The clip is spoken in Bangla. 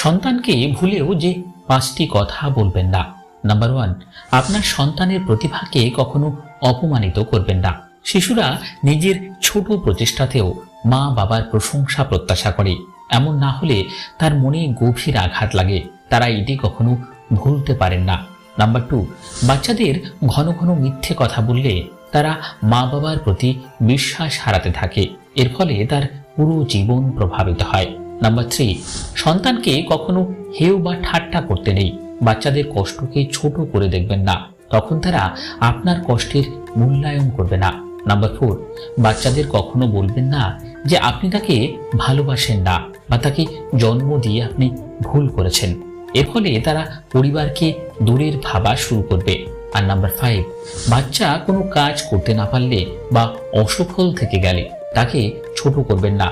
সন্তানকে ভুলেও যে 5টি কথা বলবেন না। নাম্বার 1, আপনার সন্তানের প্রতিভাকে কখনো অপমানিত করবেন না। শিশুরা নিজের ছোট প্রচেষ্টাতেও মা বাবার প্রশংসা প্রত্যাশা করে। এমন না হলে তার মনে গভীর আঘাত লাগে। তারা এটি কখনো ভুলতে পারেন না। নাম্বার 2, বাচ্চাদের ঘন ঘন মিথ্যে কথা বললে তারা মা বাবার প্রতি বিশ্বাস হারাতে থাকে। এর ফলে তার পুরো জীবন প্রভাবিত হয়। নাম্বার 3, সন্তানকে কখনো হেয় বা ঠাট্টা করতে নেই। বাচ্চাদের কষ্টকে ছোট করে দেখবেন না, তখন তারা আপনার কষ্টের মূল্যায়ন করবে না। নাম্বার 4, বাচ্চাদের কখনো বলবেন না যে আপনি তাকে ভালোবাসেন না বা তাকে জন্ম দিয়ে আপনি ভুল করেছেন। এর ফলে তারা পরিবারকে দূরের ভাবা শুরু করবে। আর নাম্বার 5, বাচ্চা কোনো কাজ করতে না পারলে বা অসফল থেকে গেলে তাকে ছোট করবেন না।